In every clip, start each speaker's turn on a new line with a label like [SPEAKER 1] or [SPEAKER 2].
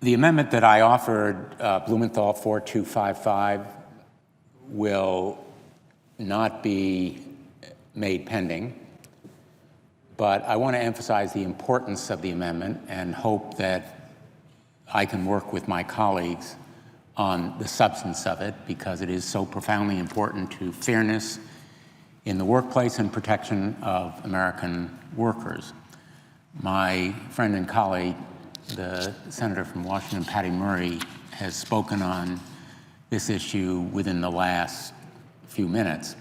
[SPEAKER 1] The amendment that I offered, Blumenthal 4255, will not be made pending, but I want to emphasize the importance of the amendment and hope that I can work with my colleagues on the substance of it, because it is so profoundly important to fairness in the workplace and protection of American workers. My friend and colleague, the senator from Washington, Patty Murray, has spoken on this issue within the last few minutes.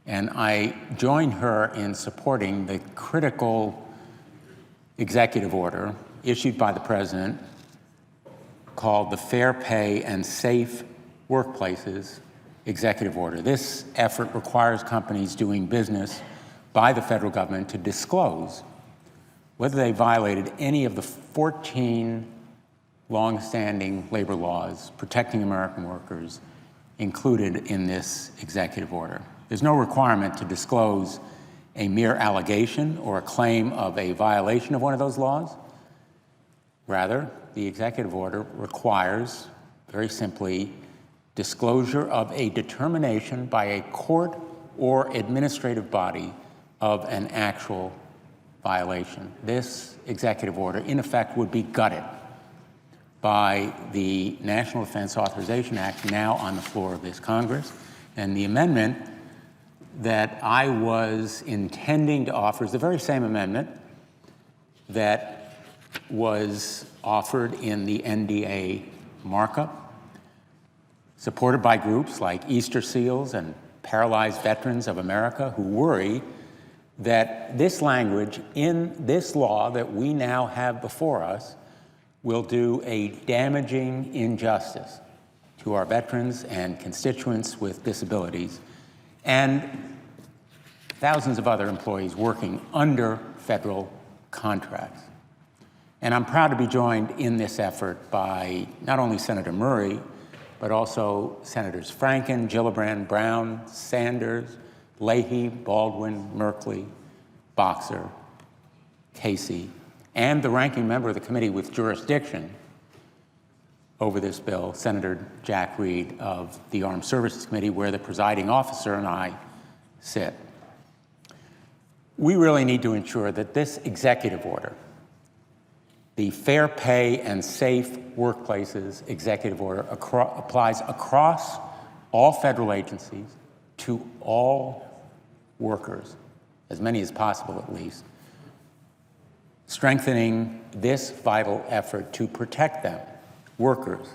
[SPEAKER 1] And I join her in supporting the critical executive order issued by the president called the Fair Pay and Safe Workplaces Executive Order. This effort requires companies doing business by the federal government to disclose whether they violated any of the 14 long-standing labor laws protecting American workers included in this executive order. There's no requirement to disclose a mere allegation or a claim of a violation of one of those laws. Rather, the executive order requires, very simply, disclosure of a determination by a court or administrative body of an actual violation. This executive order, in effect, would be gutted by the National Defense Authorization Act now on the floor of this Congress. And the amendment that I was intending to offer is the very same amendment that was offered in the NDA markup, supported by groups like Easter Seals and Paralyzed Veterans of America, who worry that this language in this law that we now have before us will do a damaging injustice to our veterans and constituents with disabilities and thousands of other employees working under federal contracts. And I'm proud to be joined in this effort by not only Senator Murray, but also Senators Franken, Gillibrand, Brown, Sanders, Leahy, Baldwin, Merkley, Boxer, Casey, and the ranking member of the committee with jurisdiction over this bill, Senator Jack Reed of the Armed Services Committee, where the presiding officer and I sit. We really need to ensure that this executive order, the Fair Pay and Safe Workplaces Executive Order, applies across all federal agencies to all workers, as many as possible at least, strengthening this vital effort to protect them, workers,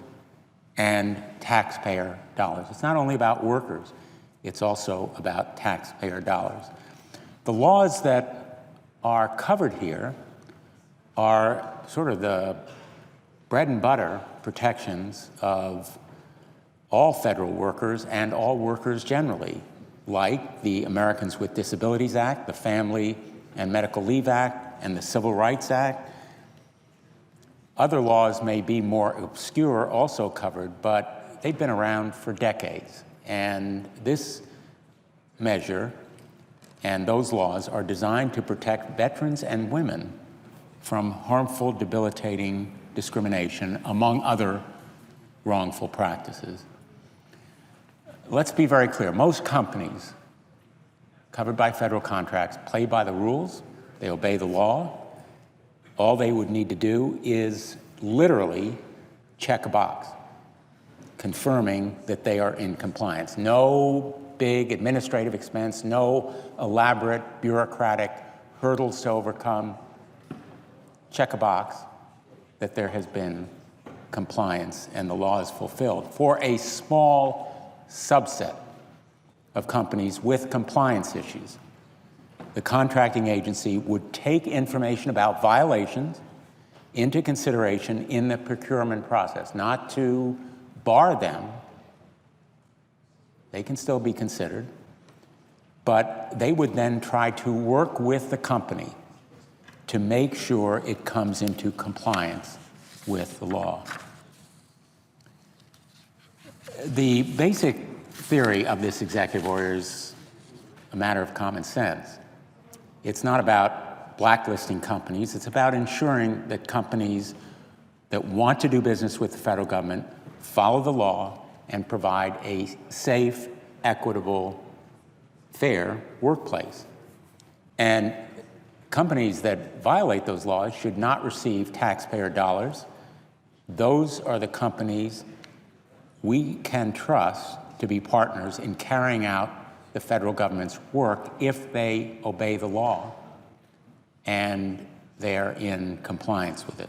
[SPEAKER 1] and taxpayer dollars. It's not only about workers, it's also about taxpayer dollars. The laws that are covered here are sort of the bread and butter protections of all federal workers and all workers generally, like the Americans with Disabilities Act, the Family and Medical Leave Act, and the Civil Rights Act. Other laws may be more obscure, also covered, but they've been around for decades. And this measure and those laws are designed to protect veterans and women from harmful, debilitating discrimination, among other wrongful practices. Let's be very clear. Most companies covered by federal contracts play by the rules. They obey the law. All they would need to do is literally check a box, confirming that they are in compliance. No big administrative expense, no elaborate bureaucratic hurdles to overcome. Check a box that there has been compliance and the law is fulfilled. For a small subset of companies with compliance issues, the contracting agency would take information about violations into consideration in the procurement process, not to bar them. They can still be considered, but they would then try to work with the company to make sure it comes into compliance with the law. The basic theory of this executive order is a matter of common sense. It's not about blacklisting companies. It's about ensuring that companies that want to do business with the federal government follow the law and provide a safe, equitable, fair workplace. And companies that violate those laws should not receive taxpayer dollars. Those are the companies we can trust to be partners in carrying out the federal government's work if they obey the law and they're in compliance with it.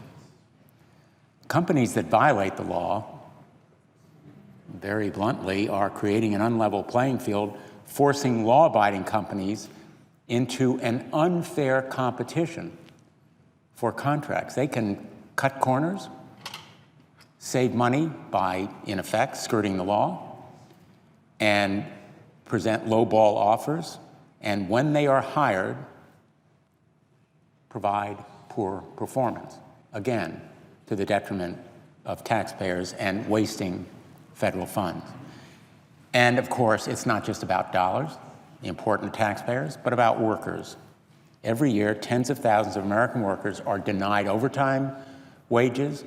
[SPEAKER 1] Companies that violate the law, very bluntly, are creating an unlevel playing field, forcing law-abiding companies into an unfair competition for contracts. They can cut corners, save money by, in effect, skirting the law, and present low-ball offers, and when they are hired, provide poor performance, again, to the detriment of taxpayers and wasting federal funds. And of course, it's not just about dollars, important to taxpayers, but about workers. Every year, tens of thousands of American workers are denied overtime wages,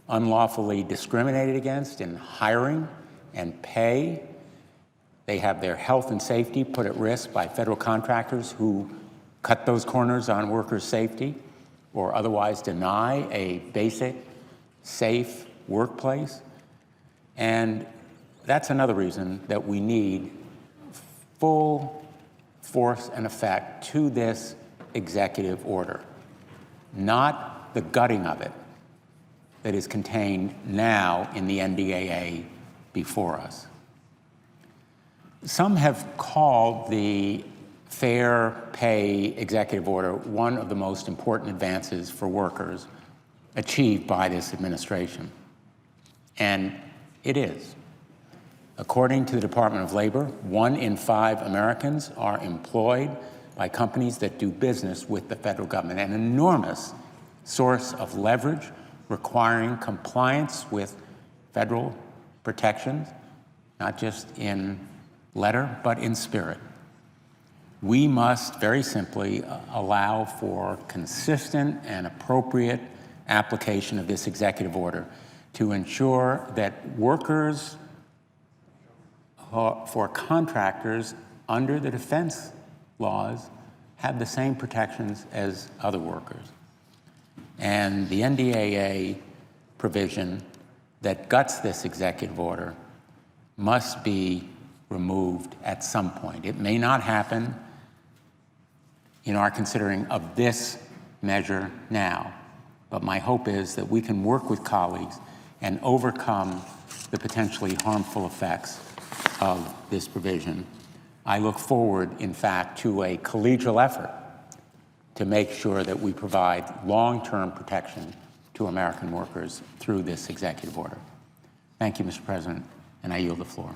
[SPEAKER 1] unlawfully discriminated against in hiring and pay. They have their health and safety put at risk by federal contractors who cut those corners on workers' safety or otherwise deny a basic, safe workplace. And that's another reason that we need full force and effect to this executive order, not the gutting of it that is contained now in the NDAA before us. Some have called the Fair Pay Executive Order one of the most important advances for workers achieved by this administration. And it is. According to the Department of Labor, 1 in 5 Americans are employed by companies that do business with the federal government, an enormous source of leverage requiring compliance with federal protections, not just in letter, but in spirit. We must very simply allow for consistent and appropriate application of this executive order to ensure that workers for contractors under the defense laws have the same protections as other workers. And the NDAA provision that guts this executive order must be removed at some point. It may not happen in our considering of this measure now, but my hope is that we can work with colleagues and overcome the potentially harmful effects of this provision. I look forward, in fact, to a collegial effort to make sure that we provide long-term protection to American workers through this executive order. Thank you, Mr. President, and I yield the floor.